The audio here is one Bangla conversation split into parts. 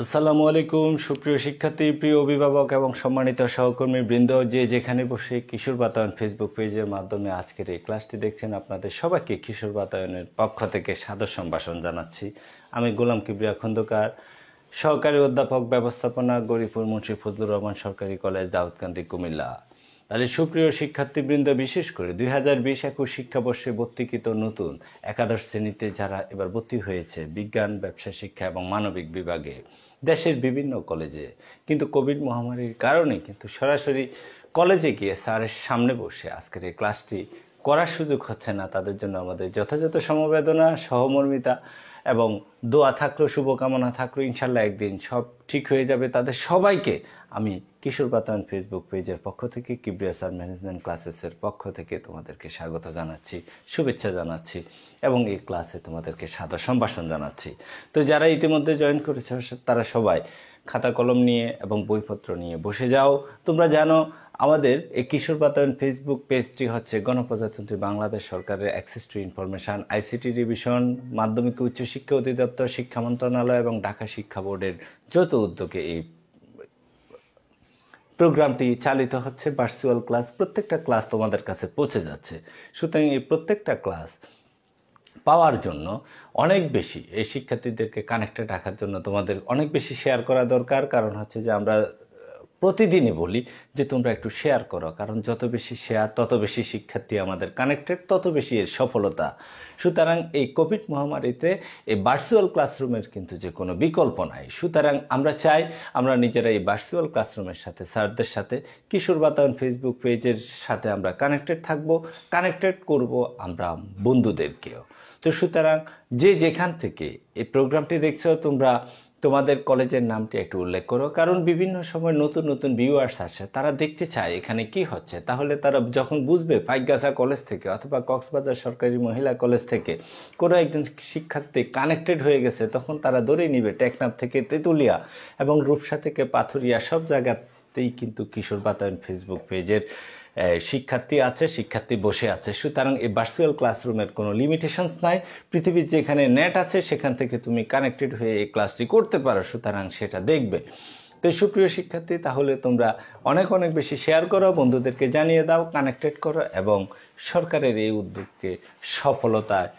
আসসালামু আলাইকুম সুপ্রিয় শিক্ষার্থী, প্রিয় অভিভাবক এবং সম্মানিত সহকর্মী বৃন্দ, যে যেখানে বসে কিশোর বাতায়ন ফেসবুক পেজের মাধ্যমে আজকের এই ক্লাসটি দেখছেন, আপনাদের সবাইকে কিশোর বাতায়নের পক্ষ থেকে সাদর সম্ভাষণ জানাচ্ছি। আমি গোলাম কিবরিয়া খন্দকার, সহকারী অধ্যাপক ব্যবস্থাপনা, গরিপুর মুন্সি ফজলুর রহমান সরকারি কলেজ, দাউদকান্দি, কুমিল্লা। তাহলে সুপ্রিয় শিক্ষার্থীবৃন্দ, বিশেষ করে 2020-21 শিক্ষাবর্ষে ভর্তিকৃত নতুন একাদশ শ্রেণীতে যারা এবার ভর্তি হয়েছে বিজ্ঞান, ব্যবসা শিক্ষা এবং মানবিক বিভাগে দেশের বিভিন্ন কলেজে, কিন্তু কোভিড মহামারীর কারণে কিন্তু সরাসরি কলেজে গিয়ে স্যারের সামনে বসে আজকের এই ক্লাসটি করার সুযোগ হচ্ছে না, তাদের জন্য আমাদের যথাযথ সমবেদনা, সহমর্মিতা এবং দোয়া থাকলো, শুভকামনা থাকলো। ইনশাল্লাহ একদিন সব ঠিক হয়ে যাবে। তাদের সবাইকে আমি কিশোর বাতায়ন ফেসবুক পেজের পক্ষ থেকে, কিবরিয়া স্যার ম্যানেজমেন্ট ক্লাসেসের পক্ষ থেকে তোমাদেরকে স্বাগত জানাচ্ছি, শুভেচ্ছা জানাচ্ছি এবং এই ক্লাসে তোমাদেরকে সাদর সম্ভাষণ জানাচ্ছি। তো যারা ইতিমধ্যে জয়েন করেছে তারা সবাই খাতা কলম নিয়ে এবং বইপত্র নিয়ে বসে যাও। তোমরা জানো আমাদের এই কিশোর বাতায়ন ফেসবুক পেজটি হচ্ছে গণপ্রজাতন্ত্রী বাংলাদেশ সরকারের access to information, ICT division, মাধ্যমিক উচ্চ শিক্ষা অধিদপ্তর, শিক্ষা মন্ত্রণালয় এবং ঢাকা শিক্ষা বোর্ডের যৌথ উদ্যোগে এই প্রোগ্রামটি চালিত হচ্ছে। ভার্চুয়াল ক্লাস, প্রত্যেকটা ক্লাস তোমাদের কাছে পৌঁছে যাচ্ছে। সুতরাং এই প্রত্যেকটা ক্লাস পাওয়ার জন্য অনেক বেশি এই শিক্ষার্থীদেরকে কানেক্টেড রাখার জন্য তোমাদের অনেক বেশি শেয়ার করা দরকার। কারণ হচ্ছে যে আমরা প্রতিদিনই বলি যে তোমরা একটু শেয়ার করো, কারণ যত বেশি শেয়ার তত বেশি শিক্ষার্থী আমাদের কানেক্টেড, তত বেশি এর সফলতা। সুতরাং এই কোভিড মহামারীতে এই ভার্চুয়াল ক্লাসরুমের কিন্তু যে কোনো বিকল্প নাই। সুতরাং আমরা চাই আমরা নিজেরা এই ভার্চুয়াল ক্লাসরুমের সাথে, স্যারদের সাথে, কিশোর বাতায়ন ফেসবুক পেজের সাথে আমরা কানেক্টেড থাকব, কানেক্টেড করব আমরা বন্ধুদেরকেও। তো সুতরাং যে যেখান থেকে এই প্রোগ্রামটি দেখছো তোমরা তোমাদের কলেজের নামটি একটু উল্লেখ করো, কারণ বিভিন্ন সময় নতুন নতুন ভিউয়ার্স আসে, তারা দেখতে চায় এখানে কি হচ্ছে। তাহলে তারা যখন বুঝবে পাইকগাছা কলেজ থেকে অথবা কক্সবাজার সরকারি মহিলা কলেজ থেকে কোনো একজন শিক্ষার্থী কানেক্টেড হয়ে গেছে, তখন তারা ধরেই নিবে টেকনাফ থেকে তেঁতুলিয়া এবং রূপসা থেকে পাথুরিয়া সব জায়গাতেই কিন্তু কিশোর বাতায়ন ফেসবুক পেজের শিক্ষার্থী আছে, শিক্ষার্থী বসে আছে। সুতরাং এই ভার্চুয়াল ক্লাসরুমের কোনো লিমিটেশনস নাই। পৃথিবীর যেখানে নেট আছে সেখান থেকে তুমি কানেক্টেড হয়ে এই ক্লাসটি করতে পারো, সুতরাং সেটা দেখবে। তো সুপ্রিয় শিক্ষার্থী, তাহলে তোমরা অনেক অনেক বেশি শেয়ার করো, বন্ধুদেরকে জানিয়ে দাও, কানেক্টেড করো এবং সরকারের এই উদ্যোগকে সফলতায়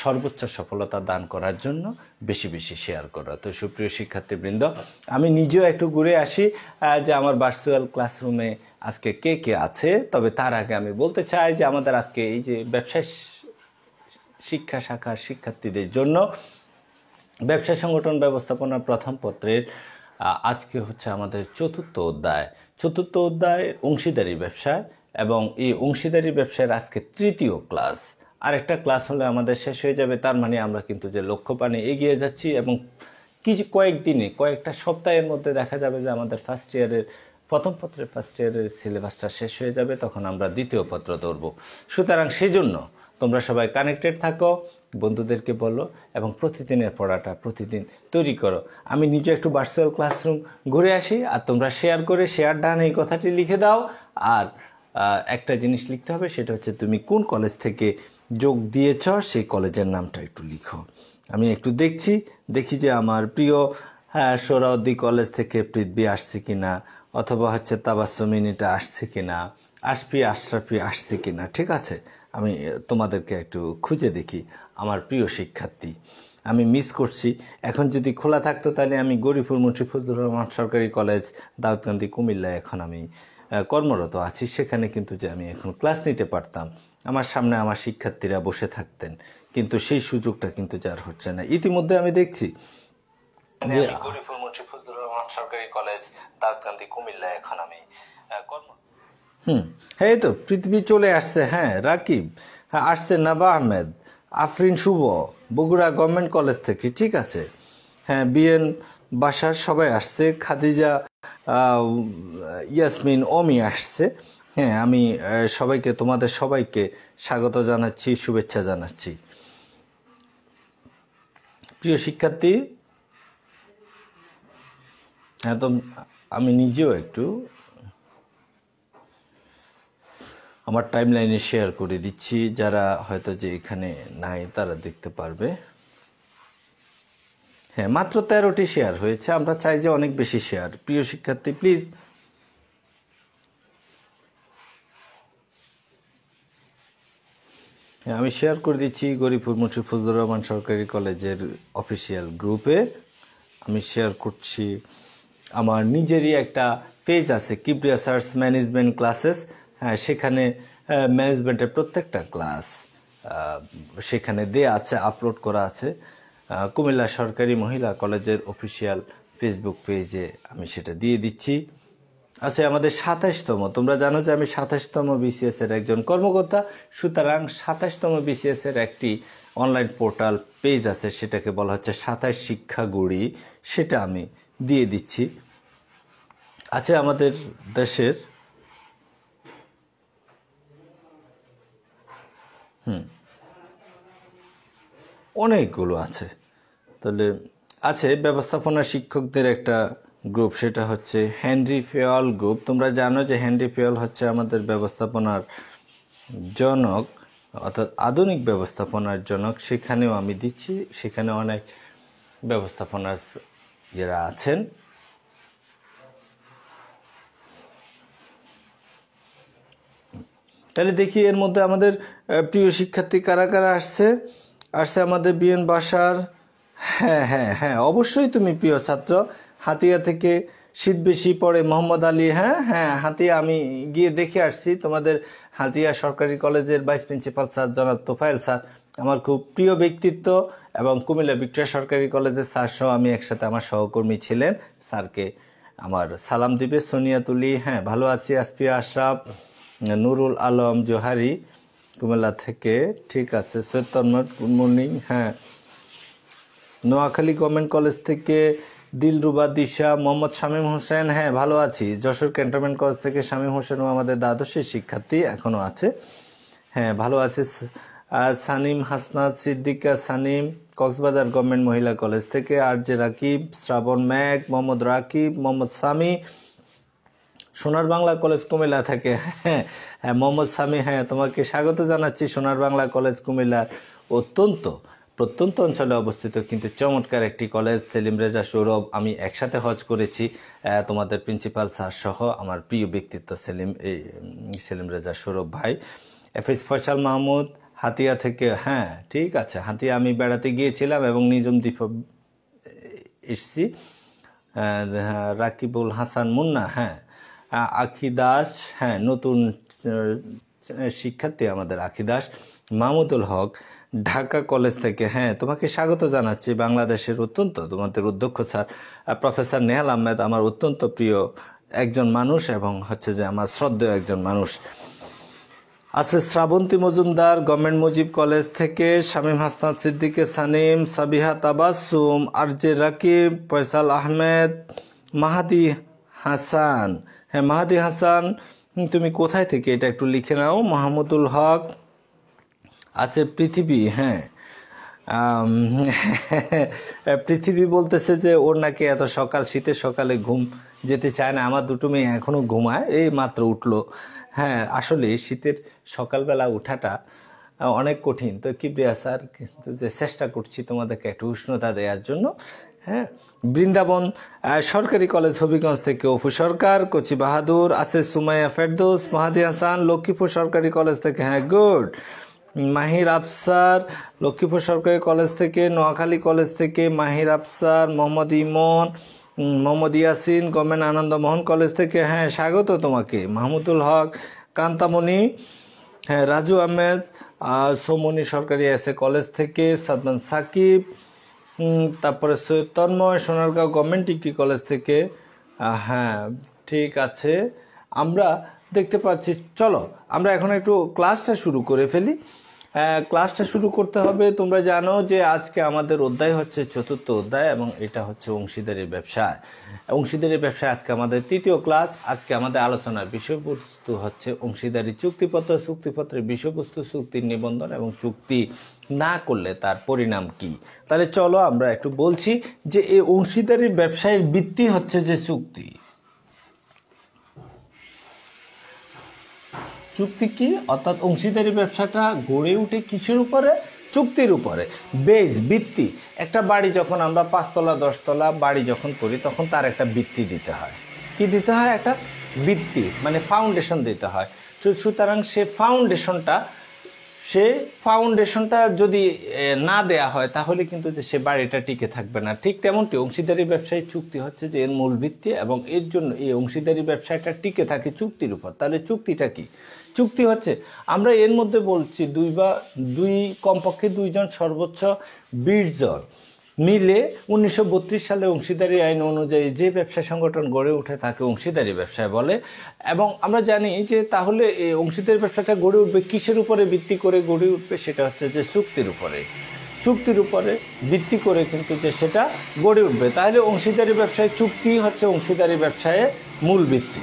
সর্বোচ্চ সফলতা দান করার জন্য বেশি বেশি শেয়ার করো। তো সুপ্রিয় শিক্ষার্থীবৃন্দ, আমি নিজেও একটু ঘুরে আসি যে আমার ভার্চুয়াল ক্লাসরুমে আজকে কে কে আছে। তবে তার আগে আমি বলতে চাই যে আমাদের আজকে এই যে ব্যবসায় শিক্ষা শাখার শিক্ষার্থীদের জন্য ব্যবসা সংগঠন ব্যবস্থাপনা প্রথম পত্রের আজকে হচ্ছে আমাদের চতুর্থ অধ্যায় অংশীদারি ব্যবসায়, এবং এই অংশীদারি ব্যবসায়ের আজকে তৃতীয় ক্লাস। আরেকটা ক্লাস হলে আমাদের শেষ হয়ে যাবে। তার মানে আমরা কিন্তু যে লক্ষ্যপানে এগিয়ে যাচ্ছি এবং কয়েকটা সপ্তাহের মধ্যে দেখা যাবে যে আমাদের প্রথম পত্রের ফার্স্ট ইয়ারের সিলেবাসটা শেষ হয়ে যাবে, তখন আমরা দ্বিতীয় পত্র ধরব। সুতরাং সেজন্য তোমরা সবাই কানেক্টেড থাকো, বন্ধুদেরকে বলো এবং প্রতিদিনের পড়াটা প্রতিদিন তৈরি করো। আমি নিজে একটু ভার্চুয়াল ক্লাসরুম ঘুরে আসি, আর তোমরা শেয়ার করে শেয়ার ডান এই কথাটি লিখে দাও। আর একটা জিনিস লিখতে হবে, সেটা হচ্ছে তুমি কোন কলেজ থেকে যোগ দিয়েছ সেই কলেজের নামটা একটু লিখো। আমি একটু দেখি যে আমার প্রিয় সোহরাওয়ার্দী কলেজ থেকে পৃথ্বী আসছে কিনা, অথবা হচ্ছে তাবাসসুমিনিটা আসছে কিনা, আশরাফি আসছে কিনা। ঠিক আছে, আমি তোমাদেরকে একটু খুঁজে দেখি। আমার প্রিয় শিক্ষার্থী, আমি মিস করছি। এখন যদি খোলা থাকতো তাহলে আমি গরিপুর মুন্সি ফজলুর রহমান সরকারি কলেজ, দাউদকান্দি, কুমিল্লায় এখন আমি কর্মরত আছি। সেখানে কিন্তু যে আমি এখন ক্লাস নিতে পারতাম, আমার সামনে আমার শিক্ষার্থীরা বসে থাকতেন, কিন্তু সেই সুযোগটা কিন্তু যার হচ্ছে না। ইতিমধ্যে আমি দেখছি যে গরিপুর মুন্সি ফজলুর রহমান সরকারি কলেজ, দাউদকান্দি, কুমিল্লায় এখন আমি হ্যাঁ, তো পৃথিবী চলে আসছে। হ্যাঁ, রাকিব আসছে, নাবা আহমেদ, আফরিন শুভ বগুড়া গভর্নমেন্ট কলেজ থেকে। ঠিক আছে, হ্যাঁ, বিএন বাসার সবাই আসছে, খাদিজা, ইয়াসমিন, অমি আসছে। হ্যাঁ, আমি তোমাদের সবাইকে স্বাগত জানাচ্ছি, শুভেচ্ছা জানাচ্ছি। প্রিয় শিক্ষার্থী, হ্যাঁ, তো আমি নিজেও একটু আমার টাইমলাইনে শেয়ার করে দিচ্ছি, যারা হয়তো যে এখানে নাই তারা দেখতে পারবে। হ্যাঁ, মাত্র 13টি শেয়ার হয়েছে, আমরা চাই যে অনেক বেশি শেয়ার। প্রিয় শিক্ষার্থী প্লিজ আমি শেয়ার করে দিচ্ছি গরিপুর মুন্সি ফজলুর রহমান সরকারি কলেজের অফিসিয়াল গ্রুপে। আমি শেয়ার করছি, আমার নিজেরই একটা পেজ আছে কিবরিয়া সার্চ ম্যানেজমেন্ট ক্লাসেস। হ্যাঁ, সেখানে ম্যানেজমেন্টের প্রত্যেকটা ক্লাস সেখানে দেয়া আছে, আপলোড করা আছে। কুমিল্লা সরকারি মহিলা কলেজের অফিসিয়াল ফেসবুক পেজে আমি সেটা দিয়ে দিচ্ছি। আচ্ছা, আমাদের 27তম, তোমরা জানো যে আমি 27তম বিসিএস এর একজন কর্মকর্তা, সুতরাং 27তম বিসিএস এর একটি অনলাইন পোর্টাল পেজ আছে, সেটাকে বলা হচ্ছে 27 শিক্ষাগুড়ি, সেটা আমি দিয়ে দিচ্ছি। আচ্ছা, আমাদের দেশের অনেকগুলো আছে, তাহলে আছে ব্যবস্থাপনা শিক্ষকদের একটা গ্রুপ, সেটা হচ্ছে হেনরি ফেয়াল গ্রুপ। তোমরা জানো যে হেনরি ফেয়াল হচ্ছে আমাদের ব্যবস্থাপনার জনক, অর্থাৎ আধুনিক ব্যবস্থাপনার জনক। সেখানেও আমি দিচ্ছি, সেখানে অনেক ব্যবস্থাপনার যারা আছেন। তাহলে দেখি এর মধ্যে আমাদের প্রিয় শিক্ষার্থী কারা কারা আসছে। আমাদের বিএন বাসার, হ্যাঁ হ্যাঁ হ্যাঁ অবশ্যই তুমি প্রিয় ছাত্র। হাতিয়া থেকে শীত বেশি পড়ে মোহাম্মদ আলী, হ্যাঁ হ্যাঁ হাতিয়া আমি গিয়ে দেখে আসছি। তোমাদের হাতিয়া সরকারি কলেজের ভাইস প্রিন্সিপাল স্যার জনাব তোফায়েল স্যার আমার খুব প্রিয় ব্যক্তিত্ব, এবং কুমিল্লা ভিক্টোরিয়া সরকারি কলেজের স্যার সহ আমি একসাথে, আমার সহকর্মী ছিলেন। স্যারকে আমার সালাম দিবে। সোনিয়া তুলি, হ্যাঁ ভালো আছি। আসফিয়া আশরাফ, নুরুল আলম জোহারি কুমিল্লা থেকে, ঠিক আছে। Syed Tanmoy, good morning. হ্যাঁ, নোয়াখালী গভর্নমেন্ট কলেজ থেকে দিলরুবা দিশা, মোহাম্মদ শামীম হোসেন, হ্যাঁ ভালো আছি। যশোর ক্যান্টনমেন্ট কলেজ থেকে শামীম হোসেনও আমাদের দ্বাদশের শিক্ষার্থী, এখনও আছে, হ্যাঁ ভালো আছে। সানিম হাসনাত সিদ্দিকা সানিম, কক্সবাজার গভর্নমেন্ট মহিলা কলেজ থেকে। আরজে রাকিব, শ্রাবণ ম্যাগ, মোহাম্মদ রাকিব, মোহাম্মদ সামি, সোনার বাংলা কলেজ কুমিল্লা থেকে, হ্যাঁ হ্যাঁ মোহাম্মদ সামি, হ্যাঁ তোমাকে স্বাগত জানাচ্ছি। সোনার বাংলা কলেজ কুমিল্লার অত্যন্ত প্রত্যন্ত অঞ্চলে অবস্থিত, কিন্তু চমৎকার একটি কলেজ। সেলিম রেজা সৌরভ, আমি একসাথে হজ করেছি তোমাদের প্রিন্সিপাল স্যার সহ, আমার প্রিয় ব্যক্তিত্ব সেলিম রেজা সৌরভ ভাই। এফএস ফয়সাল মাহমুদ হাতিয়া থেকে, হ্যাঁ ঠিক আছে, হাতিয়া আমি বেড়াতে গিয়েছিলাম এবং নিজম দ্বীপ এসছি। রাকিবুল হাসান মুন্না, হ্যাঁ আখি দাস, হ্যাঁ নতুন শিক্ষার্থী আমাদের আখি দাস। মাহমুদুল হক ঢাকা কলেজ থেকে, হ্যাঁ তোমাকে স্বাগত জানাচ্ছি। বাংলাদেশের অত্যন্ত তোমাদের অধ্যক্ষ স্যার প্রফেসর নেহাল আহমেদ আমার অত্যন্ত প্রিয় একজন মানুষ, এবং হচ্ছে যে আমার শ্রদ্ধেয় একজন মানুষ। আছে শ্রাবন্তী মজুমদার গভর্নমেন্ট মুজিব কলেজ থেকে, শামীম হাসনাত সিদ্দিকে সানিম, সাবিহা তাবাসুম, আরজে রাকিব, ফয়সাল আহমেদ, মাহাদি হাসান, হ্যাঁ মাহাদি হাসান তুমি কোথায় থেকে এটা একটু লিখে নাও। মাহমুদুল হক আছে। পৃথিবী, হ্যাঁ পৃথিবী বলতেছে যে ওর নাকি এত সকাল, শীতের সকালে ঘুম যেতে চায় না। আমার দুটো মেয়ে এখনও ঘুমায়, এই মাত্র উঠলো। হ্যাঁ আসলে শীতের সকালবেলা ওঠাটা অনেক কঠিন, তো কিবরিয়া স্যার কিন্তু যে চেষ্টা করছি তোমাদেরকে একটু উষ্ণতা দেওয়ার জন্য। হ্যাঁ, বৃন্দাবন সরকারি কলেজ হবিগঞ্জ থেকে অপু সরকার, কচি বাহাদুর আছে। সুমাইয়া ফেরদৌস, মাহাদি হাসান লক্ষ্মীপুর সরকারি কলেজ থেকে, হ্যাঁ গুড। মাহির আফসার লক্ষ্মীপুর সরকারি কলেজ থেকে। নোয়াখালী কলেজ থেকে মাহির আফসার, মোহাম্মদ ইমন, মোহাম্মদ ইয়াসিন গভর্নমেন্ট আনন্দমোহন কলেজ থেকে, হ্যাঁ স্বাগত তোমাকে। মাহমুদুল হক কান্তামণি, হ্যাঁ রাজু আহমেদ সোমনি সরকারি এসএ কলেজ থেকে। সাদমান সাকিব, তারপরে Syed Tanmoy Sonargaon government degree college থেকে, হ্যাঁ ঠিক আছে। আমরা দেখতে পাচ্ছি, চলো আমরা এখন একটু ক্লাসটা শুরু করে ফেলি। ক্লাসটা শুরু করতে হবে। তোমরা জানো যে আজকে আমাদের অধ্যায় হচ্ছে 4র্থ অধ্যায়, এবং এটা হচ্ছে অংশীদারি ব্যবসায়। অংশীদারি ব্যবসায় আজকে আমাদের 3য় ক্লাস। আজকে আমাদের আলোচনার বিষয়বস্তু হচ্ছে অংশীদারি চুক্তিপত্র, চুক্তিপত্রের বিষয়বস্তু, চুক্তির নিবন্ধন এবং চুক্তি না করলে তার পরিণাম কি। তাহলে চলো আমরা একটু বলছি যে এই অংশীদারি ব্যবসায়ের ভিত্তি হচ্ছে যে চুক্তি। চুক্তি কি, অর্থাৎ অংশীদারি ব্যবসাটা গড়ে উঠে কিসের উপরে? চুক্তির উপরে। বেস, ভিত্তি, একটা বাড়ি যখন আমরা 5 তলা 10 তলা বাড়ি যখন করি তখন তার একটা ভিত্তি দিতে হয়। কি দিতে হয়? একটা ভিত্তি, মানে ফাউন্ডেশন দিতে হয়। সুতরাং সে ফাউন্ডেশনটা যদি না দেয়া হয় তাহলে কিন্তু যে সে বাড়িটা টিকে থাকবে না। ঠিক তেমনটি অংশীদারি ব্যবসায়ী চুক্তি হচ্ছে যে এর মূল ভিত্তি, এবং এর জন্য এই অংশীদারি ব্যবসায়টা টিকে থাকে চুক্তির উপর। তাহলে চুক্তিটা কি? চুক্তি হচ্ছে, আমরা এর মধ্যে বলছি কমপক্ষে 2 জন সর্বোচ্চ 20 জন মিলে 1932 সালে অংশীদারি আইন অনুযায়ী যে ব্যবসা সংগঠন গড়ে ওঠে তাকে অংশীদারি ব্যবসায় বলে। এবং আমরা জানি যে তাহলে এই অংশীদারি ব্যবসাটা গড়ে উঠবে কিসের উপরে ভিত্তি করে গড়ে উঠবে? সেটা হচ্ছে যে চুক্তির উপরে ভিত্তি করে কিন্তু যে সেটা গড়ে উঠবে। তাহলে অংশীদারি ব্যবসায় চুক্তি হচ্ছে অংশীদারি ব্যবসায়ের মূল ভিত্তি।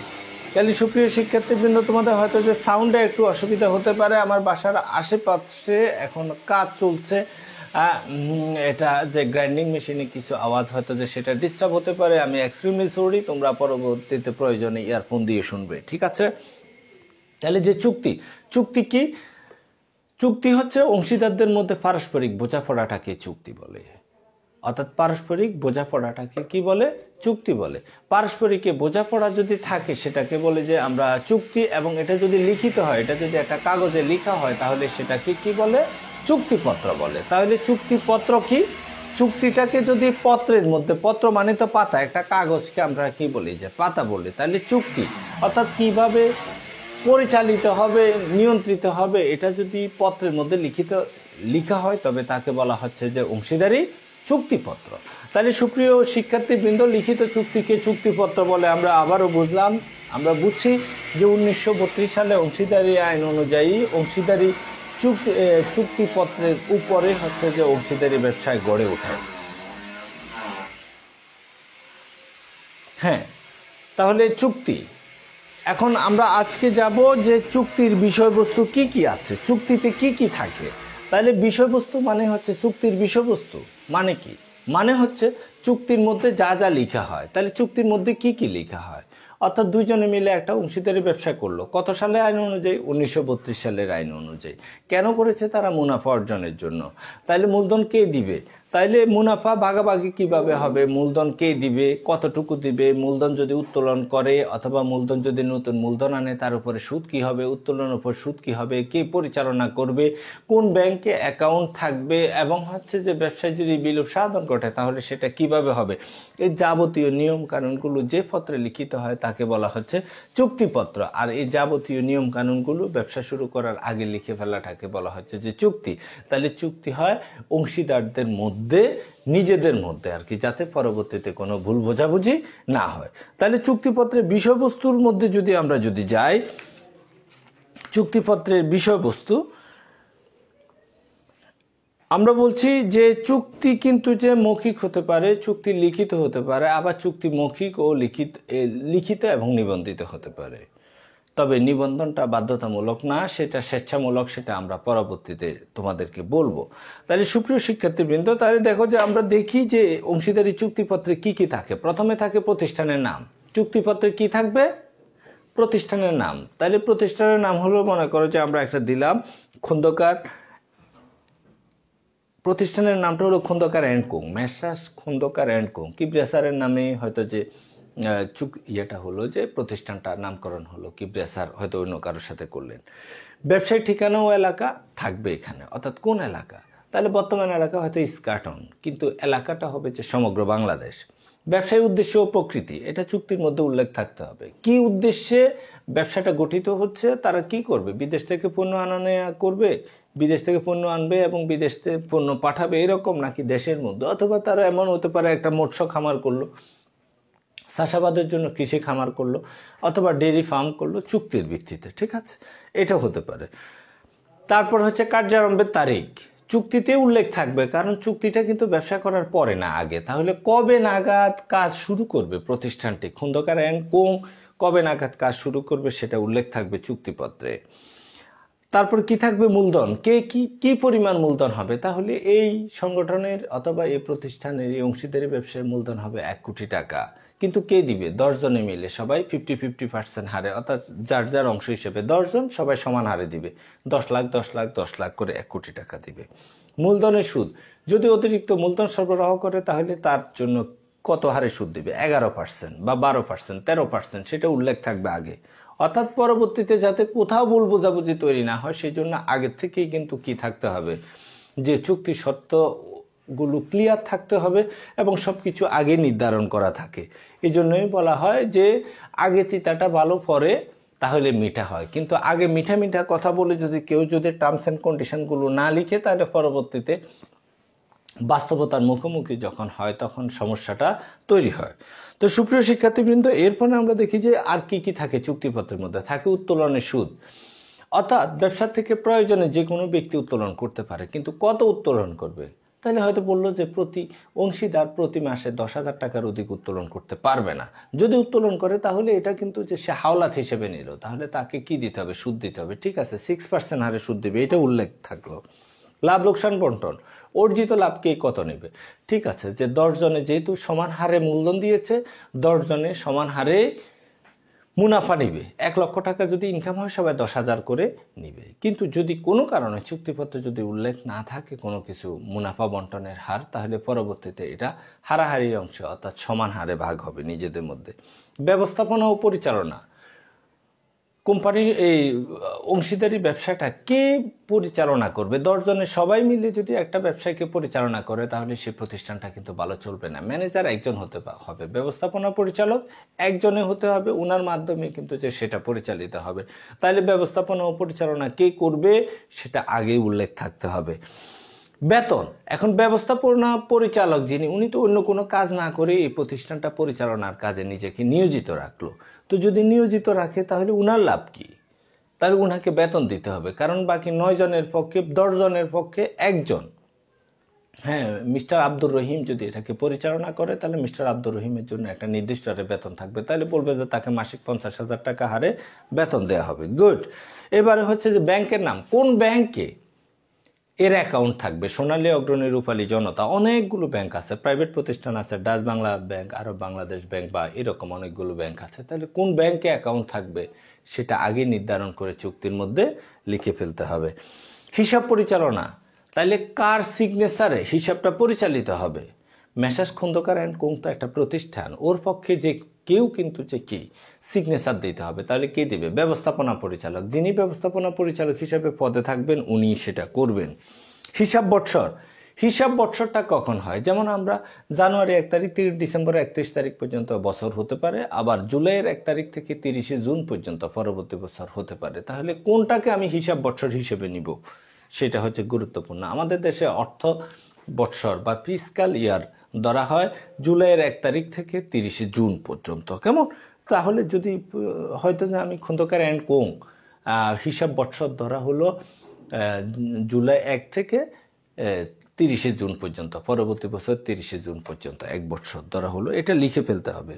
তাহলে সুপ্রিয় শিক্ষার্থীবৃন্দ, তোমাদের হয়তো যে সাউন্ডে একটু অসুবিধা হতে পারে, আমার বাসার আশেপাশে এখন কাজ চলছে, এটা যে গ্রাইন্ডিং মেশিনে কিছু আওয়াজ হয়তো যে সেটা ডিস্টার্ব হতে পারে, আমি এক্সট্রিমলি সরি। তোমরা পরবর্তীতে প্রয়োজনে ইয়ারফোন দিয়ে শুনবে, ঠিক আছে? তাহলে যে চুক্তি কি? চুক্তি হচ্ছে অংশীদারদের মধ্যে পারস্পরিক বোঝাপড়াটাকে চুক্তি বলে। অর্থাৎ পারস্পরিক বোঝাপড়াটাকে কি বলে? চুক্তি বলে। পারস্পরিক বোঝাপড়া যদি থাকে সেটাকে বলে যে আমরা চুক্তি, এবং এটা যদি লিখিত হয়, এটা যদি একটা কাগজে লেখা হয় তাহলে সেটাকে কি বলে? চুক্তিপত্র বলে। তাহলে চুক্তিপত্র কি? চুক্তিটাকে যদি পত্রের মধ্যে, পত্র মানে তো পাতা, একটা কাগজকে আমরা কি বলি? যে পাতা বলি। তাহলে চুক্তি অর্থাৎ কিভাবে পরিচালিত হবে, নিয়ন্ত্রিত হবে, এটা যদি পত্রের মধ্যে লেখা হয় তবে তাকে বলা হচ্ছে যে অংশীদারি চুক্তিপত্র। তাহলে সুপ্রিয় শিক্ষার্থীবৃন্দ, লিখিত চুক্তিকে চুক্তিপত্র বলে। আমরা আবারও বুঝলাম, আমরা বুঝছি যে 1932 সালে অংশীদারি আইন অনুযায়ী অংশীদারি চুক্তিপত্রের উপরে হচ্ছে যে অংশীদারি ব্যবসায় গড়ে ওঠে। হ্যাঁ, তাহলে চুক্তি। এখন আমরা আজকে যাব যে চুক্তির বিষয়বস্তু কি কি আছে, চুক্তিতে কি কি থাকে। তাহলে বিষয়বস্তু মানে হচ্ছে চুক্তির বিষয়বস্তু মানে কি? মানে হচ্ছে চুক্তির মধ্যে যা যা লেখা হয়। তাহলে চুক্তির মধ্যে কি কি লেখা হয়? অর্থাৎ 2 জনে মিলে একটা অংশীদারি ব্যবসা করলো। কত সালে আইন অনুযায়ী? 1932 সালের আইন অনুযায়ী। কেন করেছে? তারা মুনাফা অর্জনের জন্য। তাইলে মূলধন কে দিবে? তাইলে মুনাফা ভাগাভাগি কিভাবে হবে? মূলধন কে দিবে? কতটুকু দিবে? মূলধন যদি উত্তোলন করে অথবা মূলধন যদি নতুন মূলধন আনে তার উপরে সুদ কি হবে? উত্তোলনের উপর সুদ কি হবে? কে পরিচালনা করবে? কোন ব্যাংকে অ্যাকাউন্ট থাকবে? এবং হচ্ছে যে ব্যবসায় যদি বিলোপ সাধন ঘটে তাহলে সেটা কিভাবে হবে? এই যাবতীয় নিয়ম কানুনগুলো যে পত্রে লিখিত হয় তাকে বলা হচ্ছে চুক্তিপত্র। আর এই যাবতীয় নিয়ম কানুনগুলো ব্যবসা শুরু করার আগে লিখে ফেলাটাকে বলা হচ্ছে যে চুক্তি। তাহলে চুক্তি হয় অংশীদারদের মধ্যে, নিজেদের মধ্যে আর কি, যাতে পরবর্তীতে কোনো ভুল বোঝাবুঝি না হয়। তাহলে চুক্তিপত্রের বিষয়বস্তুর মধ্যে যদি আমরা যাই, চুক্তিপত্রের বিষয়বস্তু আমরা বলছি যে চুক্তি কিন্তু যে মৌখিক হতে পারে, চুক্তি লিখিত হতে পারে, আবার চুক্তি মৌখিক ও লিখিত এবং নিবন্ধিত হতে পারে। তবে নিবন্ধনটা বাধ্যতামূলক না, সেটা স্বেচ্ছামূলক, সেটা আমরা পরবর্তীতে তোমাদেরকে বলবো। তাহলে সুপ্রিয় শিক্ষার্থীবৃন্দ, তাহলে দেখো যে আমরা দেখি যে অংশীদারি চুক্তিপত্রে কি কি থাকে। প্রথমে থাকে প্রতিষ্ঠানের নাম। চুক্তিপত্রে কি থাকবে? প্রতিষ্ঠানের নাম। তাহলে প্রতিষ্ঠানের নাম হলো, মনে করো যে আমরা একটা দিলাম খন্দকার, প্রতিষ্ঠানের নামটা হলো Khandakar and co, messrs Khandakar and co. Kibria নামে হয়তো যে ইয়েটা হলো যে প্রতিষ্ঠানটার নামকরণ হলো, কিবরিয়া স্যার হয়তো অন্য কারোর সাথে করলেন। ব্যবসায়িক ঠিকানা ও এলাকা থাকবে এখানে, অর্থাৎ কোন এলাকা? তাহলে বর্তমান এলাকা হয়তো ইস্কাটন, কিন্তু এলাকাটা হবে যে সমগ্র বাংলাদেশ। ব্যবসায়ী উদ্দেশ্য ও প্রকৃতি, এটা চুক্তির মধ্যে উল্লেখ থাকতে হবে। কি উদ্দেশ্যে ব্যবসাটা গঠিত হচ্ছে, তারা কি করবে? বিদেশ থেকে পণ্য আনা নেওয়া করবে, বিদেশ থেকে পণ্য আনবে এবং বিদেশ থেকে পণ্য পাঠাবে, এরকম, নাকি দেশের মধ্যে? অথবা তারা এমন হতে পারে একটা মৎস্য খামার করলো, চাষাবাদের জন্য কৃষি খামার করলো, অথবা ডেয়ারি ফার্ম করলো চুক্তির ভিত্তিতে, ঠিক আছে? এটা হতে পারে। তারপর হচ্ছে কার্যারম্ভের তারিখ, চুক্তিতে উল্লেখ থাকবে, কারণ চুক্তিটা কিন্তু ব্যবসা করার পরে না, আগে। তাহলে কবে নাগাদ কাজ শুরু করবে প্রতিষ্ঠানটি, খন্দকার অ্যান্ড কোং কবে নাগাদ কাজ শুরু করবে সেটা উল্লেখ থাকবে চুক্তিপত্রে। তারপর কি থাকবে? মূলধন। কে কি পরিমাণ মূলধন হবে? তাহলে এই সংগঠনের অথবা এই প্রতিষ্ঠানের এই অংশীদারি ব্যবসার মূলধন হবে 1 কোটি টাকা। কিন্তু কে দিবে? 10 জনে মিলে সবাই 50-50% হারে, অর্থাৎ যার যার অংশ হিসেবে 10 জন সবাই সমান হারে দিবে। 10 লাখ 10 লাখ 10 লাখ করে 1 কোটি টাকা দিবে। মূলধনের সুদ, যদি অতিরিক্ত মূলধন সরবরাহ করে তাহলে তার জন্য কত হারে সুদ দিবে? 11% বা 12%, 13%, সেটা উল্লেখ থাকবে আগে। অর্থাৎ পরবর্তীতে যাতে কোথাও ভুল বোঝাবুঝি তৈরি না হয় সেই জন্য আগের থেকেই কিন্তু কি থাকতে হবে, যে চুক্তি শর্তগুলো ক্লিয়ার থাকতে হবে এবং সব কিছু আগে নির্ধারণ করা থাকে। এই জন্যই বলা হয় যে আগে তিতাটা ভালো, পরে তাহলে মিঠা হয়। কিন্তু আগে মিঠা মিঠা কথা বলে কেউ যদি টার্মস অ্যান্ড কন্ডিশনগুলো না লিখে, তাহলে পরবর্তীতে বাস্তবতার মুখোমুখি যখন হয় তখন সমস্যাটা তৈরি হয়। তো সুপ্রিয় শিক্ষার্থীবৃন্দ, এরপরে আমরা দেখি যে আর কি থাকে চুক্তিপত্রের মধ্যে। থাকে উত্তোলনের সুদ, অর্থাৎ ব্যবসা থেকে প্রয়োজনে যে কোনো ব্যক্তি উত্তোলন করতে পারে, কিন্তু কত উত্তোলন করবে? তাহলে হয়তো বললো যে প্রতি অংশীদার প্রতি মাসে 10,000 টাকার অধিক উত্তোলন করতে পারবে না। যদি উত্তোলন করে তাহলে এটা কিন্তু যে সে হাওলাত হিসেবে নিল, তাহলে তাকে কি দিতে হবে? সুদ দিতে হবে। ঠিক আছে, 6% হারে সুদ দিবে, এটা উল্লেখ থাকলো। লাভ লোকসান বন্টন, অর্জিত লাভকে কত নেবে? ঠিক আছে, যে 10 জনে যেহেতু সমান হারে মূলধন দিয়েছে, 10 জনে সমান হারে মুনাফা নিবে। 1 লক্ষ টাকা যদি ইনকাম হয় সবাই 10,000 করে নিবে। কিন্তু যদি কোনো কারণে চুক্তিপত্রে যদি উল্লেখ না থাকে কোনো কিছু মুনাফা বন্টনের হার, তাহলে পরবর্তীতে এটা হারাহারি অংশে অর্থাৎ সমান হারে ভাগ হবে নিজেদের মধ্যে। ব্যবস্থাপনা ও পরিচালনা, কোম্পানির এই অংশীদারি ব্যবসাটা কে পরিচালনা করবে? 10 জনের সবাই মিলে যদি একটা ব্যবসাকে পরিচালনা করে তাহলে সেই প্রতিষ্ঠানটা কিন্তু ভালো চলবে না। ম্যানেজার একজন হতে হবে, ব্যবস্থাপনা পরিচালক একজনে হতে হবে, ওনার মাধ্যমে কিন্তু যে সেটা পরিচালিত হবে। তাহলে ব্যবস্থাপনা ও পরিচালনা কে করবে সেটা আগেই উল্লেখ থাকতে হবে। বেতন, এখন ব্যবস্থাপনা পরিচালক যিনি, উনি তো অন্য কোনো কাজ না করে এই প্রতিষ্ঠানটা পরিচালনার কাজে নিজেকে নিয়োজিত রাখলো। তো যদি নিয়োজিত রাখে তাহলে উনার লাভ কি? তাহলে উনাকে বেতন দিতে হবে, কারণ বাকি 9 জনের পক্ষে 10 জনের পক্ষে একজন, মিস্টার আব্দুর রহিম যদি এটাকে পরিচালনা করে তাহলে মিস্টার আব্দুর রহিমের জন্য একটা নির্দিষ্ট হারে বেতন থাকবে। তাহলে বলবে যে তাকে মাসিক 50,000 টাকা হারে বেতন দেওয়া হবে। গুড। এবারে হচ্ছে যে ব্যাংকের নাম, কোন ব্যাংকে এর অ্যাকাউন্ট থাকবে? সোনালী, অগ্রণী, রূপালী, জনতা, অনেকগুলো ব্যাংক আছে, প্রাইভেট প্রতিষ্ঠান আছে, ডাচ বাংলা ব্যাংক, আরব বাংলাদেশ ব্যাংক বা এরকম অনেকগুলো ব্যাংক আছে। তাহলে কোন ব্যাংকে অ্যাকাউন্ট থাকবে সেটা আগে নির্ধারণ করে চুক্তির মধ্যে লিখে ফেলতে হবে। হিসাব পরিচালনা, তাহলে কার সিগনেচারে হিসাবটা পরিচালিত হবে? মেসার্স খন্দকার অ্যান্ড কোং তো একটা প্রতিষ্ঠান, ওর পক্ষে যে কেউ কিন্তু যে কি সিগনেচার দিতে হবে। তাহলে কে দিবে? ব্যবস্থাপনা পরিচালক, যিনি ব্যবস্থাপনা পরিচালক হিসাবে পদে থাকবেন উনি সেটা করবেন। হিসাব বৎসর, হিসাব বৎসরটা কখন হয়? যেমন আমরা জানুয়ারি 1 তারিখ থেকে ডিসেম্বর 31 তারিখ পর্যন্ত বছর হতে পারে, আবার জুলাইয়ের 1 তারিখ থেকে 30 জুন পর্যন্ত পরবর্তী বছর হতে পারে। তাহলে কোনটাকে আমি হিসাব বৎসর হিসেবে নিব সেটা হচ্ছে গুরুত্বপূর্ণ। আমাদের দেশে অর্থ বৎসর বা ফিসকাল ইয়ার ধরা হয় জুলাইয়ের 1 তারিখ থেকে 30 জুন পর্যন্ত। কেমন? তাহলে যদি হয়তো যে আমি খন্দকার অ্যান্ড কোং হিসাব বৎসর ধরা হলো জুলাই 1 থেকে 30 জুন পর্যন্ত, পরবর্তী বছর 30 জুন পর্যন্ত 1 বছর ধরা হলো, এটা লিখে ফেলতে হবে।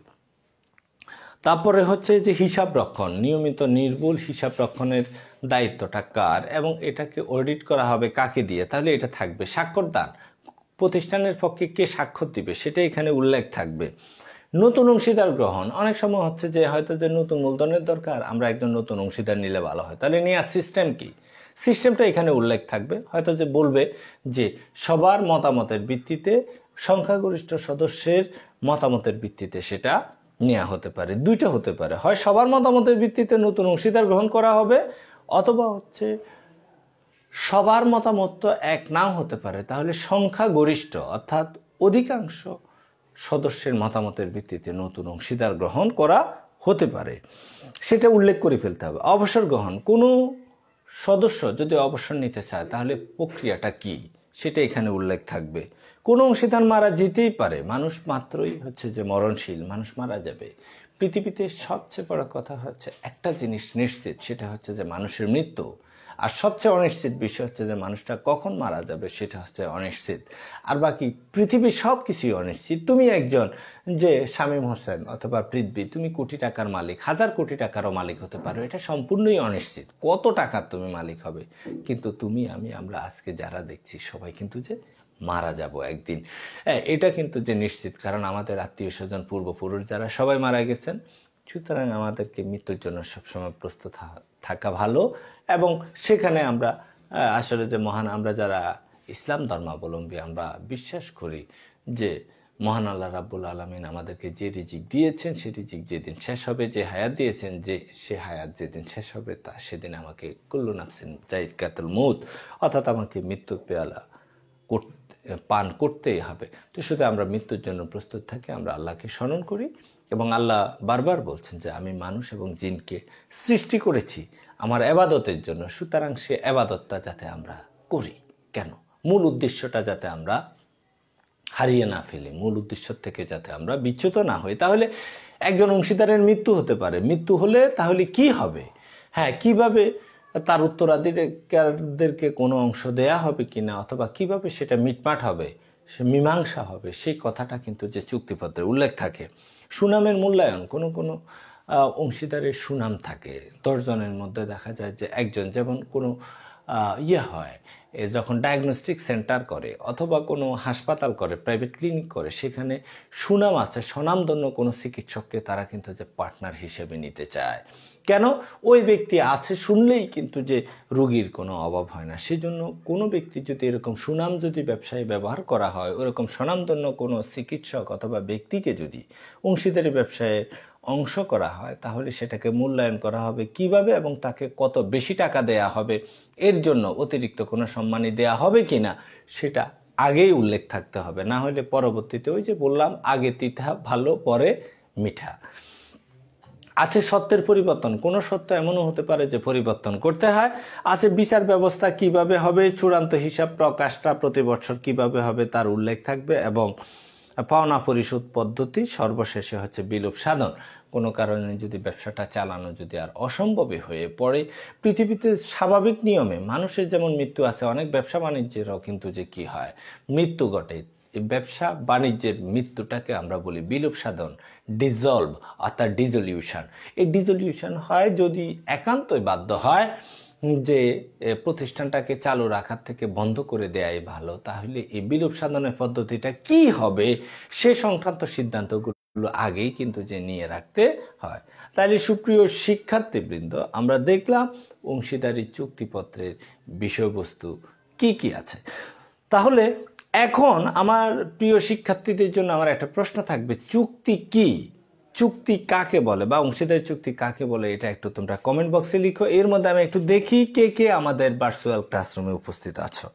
তারপরে হচ্ছে যে হিসাব রক্ষণ, নিয়মিত নির্ভুল হিসাব রক্ষণের দায়িত্বটা কার এবং এটাকে অডিট করা হবে কাকে দিয়ে? তাহলে এটা থাকবে। স্বাক্ষরদান, প্রতিষ্ঠানের পক্ষে কে স্বাক্ষর দিবে সেটা এখানে উল্লেখ থাকবে। নতুন অংশীদার গ্রহণ, অনেক সময় হচ্ছে যে হয়তো যে নতুন মূলধনের দরকার, আমরা একজন নতুন অংশীদার নিলে ভালো হয়, তাহলে নেওয়ার সিস্টেম কি? সিস্টেমটা এখানে উল্লেখ থাকবে। হয়তো যে বলবে যে সবার মতামতের ভিত্তিতে, সংখ্যাগরিষ্ঠ সদস্যের মতামতের ভিত্তিতে সেটা নেওয়া হতে পারে। দুইটা হতে পারে, হয় সবার মতামতের ভিত্তিতে নতুন অংশীদার গ্রহণ করা হবে, অথবা হচ্ছে সবার মতামত তো এক নাও হতে পারে, তাহলে সংখ্যাগরিষ্ঠ অর্থাৎ অধিকাংশ সদস্যের মতামতের ভিত্তিতে নতুন অংশীদার গ্রহণ করা হতে পারে, সেটা উল্লেখ করে ফেলতে হবে। অবসর গ্রহণ, কোনো সদস্য যদি অবসর নিতে চায় তাহলে প্রক্রিয়াটা কি সেটা এখানে উল্লেখ থাকবে। কোনো অংশীদার মারা যেতেই পারে, মানুষ মাত্রই হচ্ছে যে মরণশীল, মানুষ মারা যাবে। পৃথিবীতে সবচেয়ে বড় কথা হচ্ছে একটা জিনিস নিশ্চিত, সেটা হচ্ছে যে মানুষের মৃত্যু। আর সবচেয়ে অনিশ্চিত বিষয় হচ্ছে যে মানুষটা কখন মারা যাবে সেটা হচ্ছে অনিশ্চিত। আর বাকি পৃথিবীর সব কিছুই অনিশ্চিত। তুমি একজন যে শামীম হোসেন অথবা পৃথ্বী, তুমি কোটি টাকার মালিক, 1000 কোটি টাকারও মালিক হতে পারো, এটা সম্পূর্ণই অনিশ্চিত কত টাকার তুমি মালিক হবে। কিন্তু তুমি আমরা আজকে যারা দেখছি সবাই কিন্তু যে মারা যাব একদিন, এটা কিন্তু যে নিশ্চিত, কারণ আমাদের আত্মীয় স্বজন পূর্বপুরুষ যারা সবাই মারা গেছেন। সুতরাং আমাদেরকে মৃত্যুর জন্য সবসময় প্রস্তুত থাকা ভালো। এবং সেখানে আমরা আসলে যে আমরা যারা ইসলাম ধর্মাবলম্বী, আমরা বিশ্বাস করি যে মহান আল্লাহ রাব্বুল আলামিন আমাদেরকে যে রিজিক দিয়েছেন সে রিজিক যেদিন শেষ হবে, যে হায়াত দিয়েছেন যে সে হায়াত যেদিন শেষ হবে, তা সেদিন আমাকে কুল্লু নাফসিন যায়িকাতুল মউত, অর্থাৎ আমাকে মৃত্যুর পেয়ালা পান করতেই হবে। তো শুধু আমরা মৃত্যুর জন্য প্রস্তুত থাকি, আমরা আল্লাহকে স্মরণ করি। এবং আল্লাহ বারবার বলছেন যে আমি মানুষ এবং জিনকে সৃষ্টি করেছি আমার এবাদতের জন্য, সুতরাং সে এবাদতটা যাতে আমরা করি। কেন? মূল উদ্দেশ্যটা যাতে আমরা হারিয়ে না ফেলি, মূল উদ্দেশ্য থেকে যাতে আমরা বিচ্যুত না হই। তাহলে একজন অংশীদারের মৃত্যু হতে পারে, মৃত্যু হলে তাহলে কি হবে? হ্যাঁ, কিভাবে তার উত্তরাধিকারীদেরকে কোনো অংশ দেয়া হবে কিনা, অথবা কিভাবে সেটা মিটমাট হবে, সে মীমাংসা হবে, সেই কথাটা কিন্তু যে চুক্তিপত্রে উল্লেখ থাকে। সুনামের মূল্যায়ন, কোনো কোনো অংশীদারের সুনাম থাকে, 10 জনের মধ্যে দেখা যায় যে একজন, যেমন কোনো হয় যখন ডায়াগনস্টিক সেন্টার করে অথবা কোনো হাসপাতাল করে, প্রাইভেট ক্লিনিক করে, সেখানে সুনাম আছে, স্বনামধন্য কোনো চিকিৎসককে তারা কিন্তু যে পার্টনার হিসেবে নিতে চায়। কেন? ওই ব্যক্তি আছে শুনলেই কিন্তু যে রোগীর কোনো অভাব হয় না। সেজন্য কোনো ব্যক্তি যদি এরকম সুনাম যদি ব্যবসায় ব্যবহার করা হয়, ওরকম স্বনামধন্য কোনো চিকিৎসক অথবা ব্যক্তিকে যদি অংশীদারি ব্যবসায় অংশ করা হয়, তাহলে সেটাকে মূল্যায়ন করা হবে কিভাবে এবং তাকে কত বেশি টাকা দেয়া হবে, এর জন্য অতিরিক্ত কোনো সম্মানী দেয়া হবে কিনা সেটা আগেই উল্লেখ থাকতে হবে। না হলে পরবর্তীতে ওই যে বললাম আগে তিতা ভালো পরে মিঠা। আছে সত্যের পরিবর্তন, কোন সত্য এমনও হতে পারে যে পরিবর্তন করতে হয়। আছে বিচার ব্যবস্থা কিভাবে হবে, চূড়ান্ত হিসাব প্রকাশটা প্রতি বছর কিভাবে হবে তার উল্লেখ থাকবে। এবং পাওনা পরিশোধ পদ্ধতি, সর্বশেষে হচ্ছে বিলোপ সাধন। কোনো কারণে যদি ব্যবসাটা চালানো যদি আর অসম্ভবই হয়ে পড়ে, পৃথিবীতে স্বাভাবিক নিয়মে মানুষের যেমন মৃত্যু আছে, অনেক ব্যবসা বাণিজ্যেরও কিন্তু যে কি হয়, মৃত্যু ঘটে। এই ব্যবসা বাণিজ্যের মৃত্যুটাকে আমরা বলি বিলোপ সাধন, ডিজলভ অর্থাৎ ডিজলিউশন। এই ডিজলিউশন হয় যদি একান্তই বাধ্য হয় যে প্রতিষ্ঠানটাকে চালু রাখার থেকে বন্ধ করে দেয়াই ভালো, তাহলে এই বিলোপ সাধনের পদ্ধতিটা কি হবে সে সংক্রান্ত সিদ্ধান্তগুলো আগেই কিন্তু যে নিয়ে রাখতে হয়। তাহলে সুপ্রিয় শিক্ষার্থীবৃন্দ, আমরা দেখলাম অংশীদারি চুক্তিপত্রের বিষয়বস্তু কি কি আছে। তাহলে এখন আমার প্রিয় শিক্ষার্থীদের জন্য আমার একটা প্রশ্ন থাকবে, চুক্তি কি? চুক্তি কাকে বলে বা অংশীদারি চুক্তি কাকে বলে, এটা একটু তোমরা কমেন্ট বক্সে লিখো। এর মধ্যে আমি একটু দেখি কে কে আমাদের ভার্চুয়াল ক্লাসরুমে উপস্থিত আছো।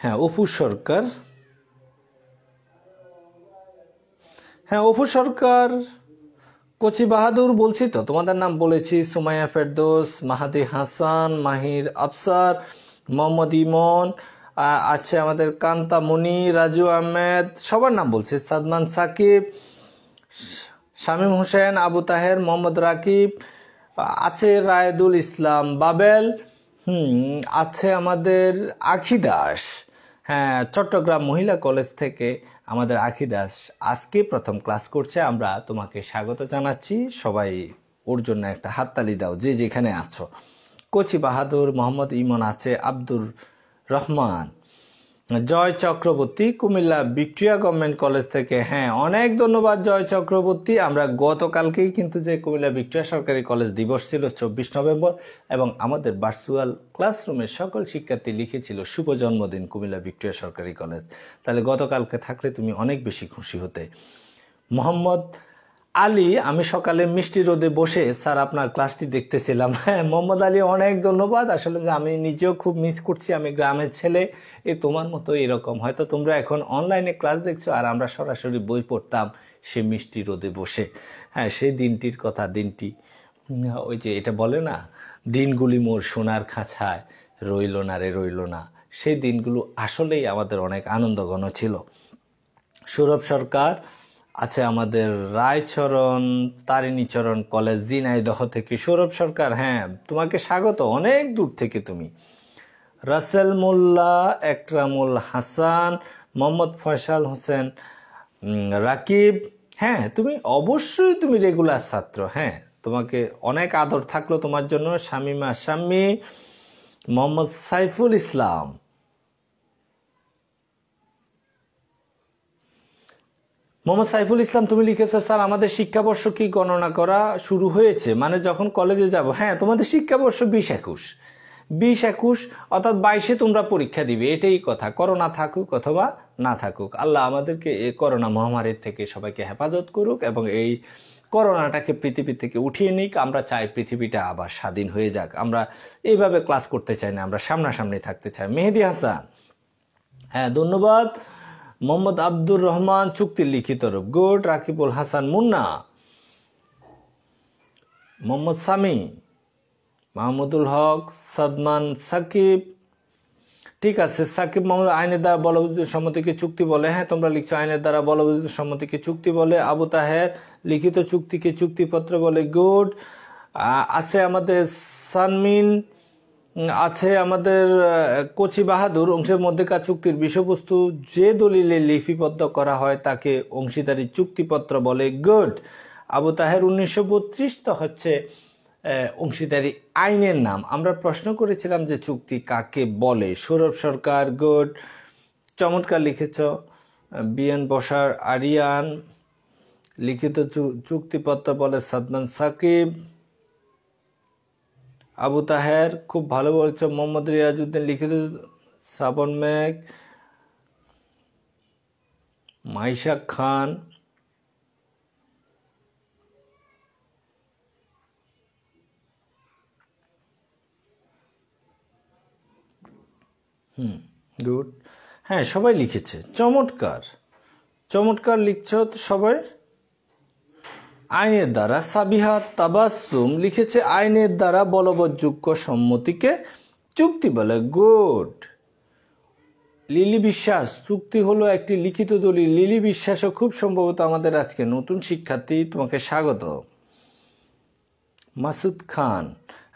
হ্যাঁ, অপু সরকার, হ্যাঁ অপু সরকার, কচি বাহাদুর বলছি তো, তোমাদের নাম বলেছি, সুমাইয়া ফেরদৌস, মাহাদি হাসান, মাহির আফসার, মোহাম্মদ ইমন, আছে আমাদের কান্তা মুনি, রাজু আহমেদ, সবার নাম বলছি, সাদমান সাকিব, শামীম হোসেন, আবু তাহের, মোহাম্মদ রাকিব, আছে রায়দুল ইসলাম বাবেল, আছে আমাদের আখি দাস, হ্যাঁ চট্টগ্রাম মহিলা কলেজ থেকে আমাদের আখি দাস আজকে প্রথম ক্লাস করছে। আমরা তোমাকে স্বাগত জানাচ্ছি, সবাই ওর জন্য একটা হাততালি দাও যে যেখানে আছো। কচি বাহাদুর, মোহাম্মদ ইমন আছে, Abdur Rahman, Joy Chakraborty Cumilla Victoria government college থেকে, হ্যাঁ অনেক ধন্যবাদ জয় চক্রবর্তী। আমরা গতকালকেই কিন্তু যে কুমিল্লা ভিক্টোরিয়া সরকারি কলেজ দিবস ছিল 24 নভেম্বর, এবং আমাদের ভার্চুয়াল ক্লাসরুমের সকল শিক্ষার্থী লিখেছিল শুভ জন্মদিন কুমিল্লা ভিক্টোরিয়া সরকারি কলেজ। তাহলে গতকালকে থাকলে তুমি অনেক বেশি খুশি হতে। মোহাম্মদ আলী, আমি সকালে মিষ্টি রোদে বসে স্যার আপনার ক্লাসটি দেখতেছিলাম। হ্যাঁ মোহাম্মদ আলী, অনেক ধন্যবাদ। আসলে যে আমি নিজেও খুব মিস করছি, আমি গ্রামের ছেলে, তোমার মতো এরকম হয়তো তোমরা এখন অনলাইনে ক্লাস দেখছো আর আমরা সরাসরি বই পড়তাম সে মিষ্টি রোদে বসে। হ্যাঁ সেই দিনটির কথা, দিনটি ওই যে এটা বলে না, দিনগুলি মোর সোনার খাঁচায় রইল না রে রইল না, সেই দিনগুলো আসলেই আমাদের অনেক আনন্দঘন ছিল। সৌরভ সরকার, আছে আমাদের রায়চরণ তারিণীচরণ কলেজ ঝিনাইদহ থেকে সৌরভ সরকার, হ্যাঁ তোমাকে স্বাগত, অনেক দূর থেকে তুমি। রাসেল মোল্লা, একরামুল হাসান, মোহাম্মদ ফয়সাল হোসেন, রাকিব, হ্যাঁ তুমি অবশ্যই তুমি রেগুলার ছাত্র, হ্যাঁ তোমাকে অনেক আদর থাকলো তোমার জন্য। শামিমা শাম্মী, মোহাম্মদ সাইফুল ইসলাম, মোহাম্মদ সাইফুল ইসলাম তুমি লিখেছো স্যার আমাদের শিক্ষাবর্ষ কি গণনা করা শুরু হয়েছে, মানে যখন কলেজে যাব? হ্যাঁ তোমাদের শিক্ষাবর্ষ 20-21 অর্থাৎ 22-এ তোমরা পরীক্ষা দিবে, এটাই কথা। করোনা থাকুক অথবা না থাকুক, আল্লাহ আমাদেরকে এই করোনা মহামারীর থেকে সবাইকে হেফাজত করুক এবং এই করোনাটাকে পৃথিবী থেকে উঠিয়ে নিক। আমরা চাই পৃথিবীটা আবার স্বাধীন হয়ে যাক, আমরা এইভাবে ক্লাস করতে চাই না, আমরা সামনাসামনি থাকতে চাই। মেহেদি হাসান, হ্যাঁ ধন্যবাদ। মোহাম্মদ আব্দুর রহমান, চুক্তির লিখিত রূপ, গুড। রাকিবুল হাসান মুন্না, মোহাম্মদ সামি, মাহমুদুল হক, সাদমান সাকিব, ঠিক আছে। সাকিব মাহমুদ, আইনের দ্বারা বলবৎ সম্মতিকে চুক্তি বলে, হ্যাঁ তোমরা লিখছো আইনের দ্বারা বলবৎ সম্মতিকে চুক্তি বলে। আবু তাহের, লিখিত চুক্তিকে চুক্তিপত্র বলে, গুড। আছে আমাদের সানমিন, আছে আমাদের কোচি বাহাদুর, অংশের মধ্যেকার চুক্তির বিষয়বস্তু যে দলিলে লিপিবদ্ধ করা হয় তাকে অংশীদারি চুক্তিপত্র বলে, গুড। আবু তাহের, 1932 তো হচ্ছে অংশীদারি আইনের নাম। আমরা প্রশ্ন করেছিলাম যে চুক্তি কাকে বলে। সৌরভ সরকার, গুড, চমৎকার লিখেছ। বিএন বসার আরিয়ান, লিখিত চুক্তিপত্র বলে সাদমান সাকিব। আবু তাহের, খুব ভালো বলছ। মোহাম্মদ রিয়াজউদ্দিন, লিখিত শ্রাবণ মেঘ। মাইশা খান, গুড, হ্যাঁ সবাই লিখেছে, চমৎকার চমৎকার লিখছ তো সবাই। আইনের দ্বারা, সাবিহা তাবাসসুম লিখেছে আইনের দ্বারা বলবৎযোগ্য সম্মতিকে চুক্তি বলে, গুড। লিলি বিশ্বাস, চুক্তি হলো একটি লিখিত দলিল। লিলি বিশ্বাসও খুব সম্ভবত আমাদের আজকে নতুন শিক্ষার্থী, তোমাকে স্বাগত। মাসুদ খান,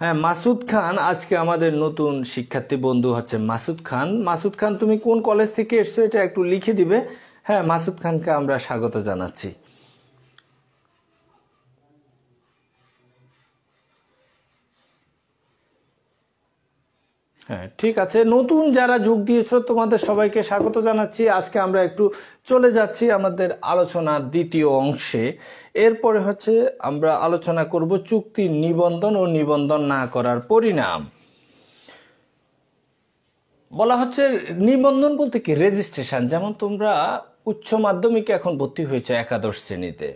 হ্যাঁ মাসুদ খান আজকে আমাদের নতুন শিক্ষার্থী বন্ধু হচ্ছে মাসুদ খান। মাসুদ খান তুমি কোন কলেজ থেকে এসছো এটা একটু লিখে দিবে। হ্যাঁ মাসুদ খানকে আমরা স্বাগত জানাচ্ছি। হ্যাঁ ঠিক আছে, নতুন যারা যোগ দিয়েছো তোমাদের সবাইকে স্বাগত জানাচ্ছি। আজকে আমরা একটু চলে যাচ্ছি আমাদের আলোচনার দ্বিতীয় অংশে। এরপরে হচ্ছে আমরা আলোচনা করব চুক্তি নিবন্ধন ও নিবন্ধন না করার পরিণাম। বলা হচ্ছে নিবন্ধন বলতে কি, রেজিস্ট্রেশন। যেমন তোমরা উচ্চ মাধ্যমিকে এখন ভর্তি হয়েছে একাদশ শ্রেণীতে,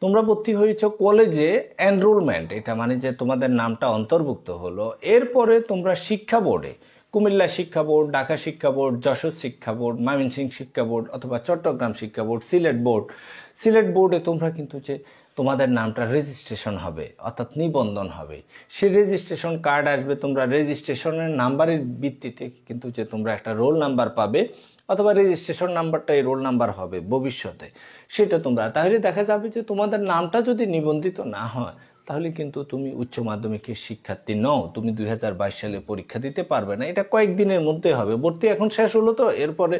তোমরা ভর্তি হয়েছে কলেজে, এনরোলমেন্ট, এটা মানে যে তোমাদের নামটা অন্তর্ভুক্ত হলো। এরপরে তোমরা শিক্ষা বোর্ডে, কুমিল্লা শিক্ষা বোর্ড, ঢাকা শিক্ষা বোর্ড, যশোর শিক্ষা বোর্ড, ময়মনসিংহ শিক্ষা বোর্ড অথবা চট্টগ্রাম শিক্ষা বোর্ড, সিলেট বোর্ডে তোমরা কিন্তু যে তোমাদের নামটা রেজিস্ট্রেশন হবে অর্থাৎ নিবন্ধন হবে। সে রেজিস্ট্রেশন কার্ড আসবে, তোমরা রেজিস্ট্রেশনের নাম্বারের ভিত্তিতে কিন্তু যে তোমরা একটা রোল নাম্বার পাবে অথবা রেজিস্ট্রেশন নাম্বারটা এই রোল নাম্বার হবে ভবিষ্যতে, সেটা তোমরা, তাহলে দেখা যাবে যে তোমাদের নামটা যদি নিবন্ধিত না হয় তাহলে কিন্তু তুমি উচ্চ মাধ্যমিকের শিক্ষার্থী নও, তুমি 2022 সালে পরীক্ষা দিতে পারবে না। এটা কয়েকদিনের মধ্যে হবে, ভর্তি এখন শেষ হলো তো, এরপরে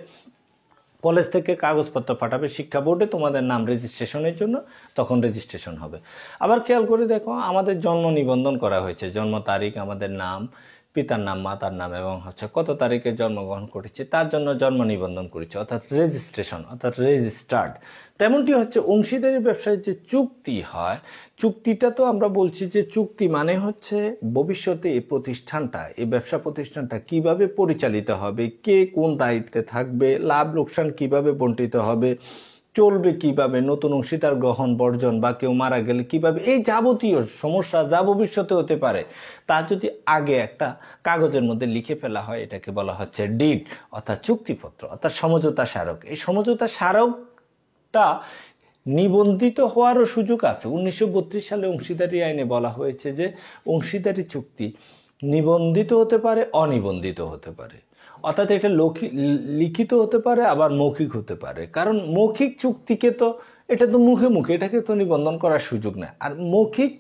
কলেজ থেকে কাগজপত্র পাঠাবে শিক্ষা বোর্ডে তোমাদের নাম রেজিস্ট্রেশনের জন্য, তখন রেজিস্ট্রেশন হবে। আবার খেয়াল করে দেখো আমাদের জন্ম নিবন্ধন করা হয়েছে, জন্ম তারিখ, আমাদের নাম, পিতার নাম, মাতার নাম এবং হচ্ছে কত তারিখে জন্মগ্রহণ করেছে তার জন্য জন্ম নিবন্ধন করেছে অর্থাৎ রেজিস্ট্রেশন অর্থাৎ রেজিস্টার্ড। তেমনটি হচ্ছে অংশীদারি ব্যবসায় যে চুক্তি হয়, চুক্তিটা তো আমরা বলছি যে চুক্তি মানে হচ্ছে ভবিষ্যতে এই প্রতিষ্ঠানটা, এই ব্যবসা প্রতিষ্ঠানটা কিভাবে পরিচালিত হবে, কে কোন দায়িত্বে থাকবে, লাভ লোকসান কিভাবে বণ্টিত হবে, চলবে কিভাবে, নতুন অংশীদার গ্রহণ বর্জন বা কেউ মারা গেলে কিভাবে, এই যাবতীয় সমস্যা যা ভবিষ্যতে হতে পারে তা যদি আগে একটা কাগজের মধ্যে লিখে ফেলা হয় এটাকে বলা হচ্ছে ডিড অর্থাৎ চুক্তিপত্র অর্থাৎ সমঝোতা স্মারক। এই সমঝোতা স্মারকটা নিবন্ধিত হওয়ারও সুযোগ আছে। 1932 সালে অংশীদারি আইনে বলা হয়েছে যে অংশীদারি চুক্তি নিবন্ধিত হতে পারে, অনিবন্ধিত হতে পারে, অর্থাৎ এটা লিখিত হতে পারে আবার মৌখিক হতে পারে। কারণ মৌখিক চুক্তিকে তো এটা তো মুখে মুখে, এটাকে তো নিবন্ধন করার সুযোগ নেই। আর মৌখিক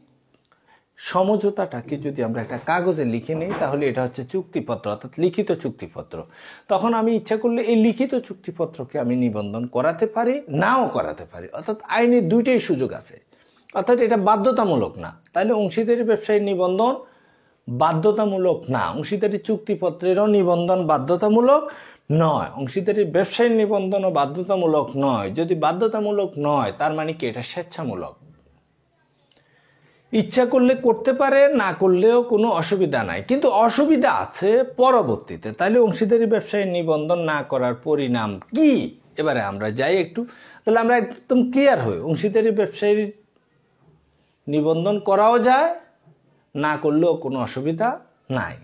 সমঝোতাটাকে যদি আমরা একটা কাগজে লিখে নিই তাহলে এটা হচ্ছে চুক্তিপত্র, অর্থাৎ লিখিত চুক্তিপত্র। তখন আমি ইচ্ছা করলে এই লিখিত চুক্তিপত্রকে আমি নিবন্ধন করাতে পারি, নাও করাতে পারি, অর্থাৎ আইনে দুইটাই সুযোগ আছে, অর্থাৎ এটা বাধ্যতামূলক না। তাহলে অংশীদারি ব্যবসায়ীর নিবন্ধন বাধ্যতামূলক না, অংশীদারি চুক্তিপত্রেরও নিবন্ধন বাধ্যতামূলক নয়, অংশীদারি ব্যবসায়ীর নিবন্ধনও বাধ্যতামূলক নয়। যদি বাধ্যতামূলক নয় তার মানে কি এটা স্বেচ্ছামূলক, ইচ্ছা করলে করতে পারে, না করলেও কোনো অসুবিধা নাই। কিন্তু অসুবিধা আছে পরবর্তীতে। তাহলে অংশীদারি ব্যবসায়ীর নিবন্ধন না করার পরিণাম কি, এবারে আমরা যাই একটু, তাহলে আমরা একদম ক্লিয়ার হই। অংশীদারি ব্যবসায়ীর নিবন্ধন করাও যায়, না করলেও কোনো অসুবিধা নাই,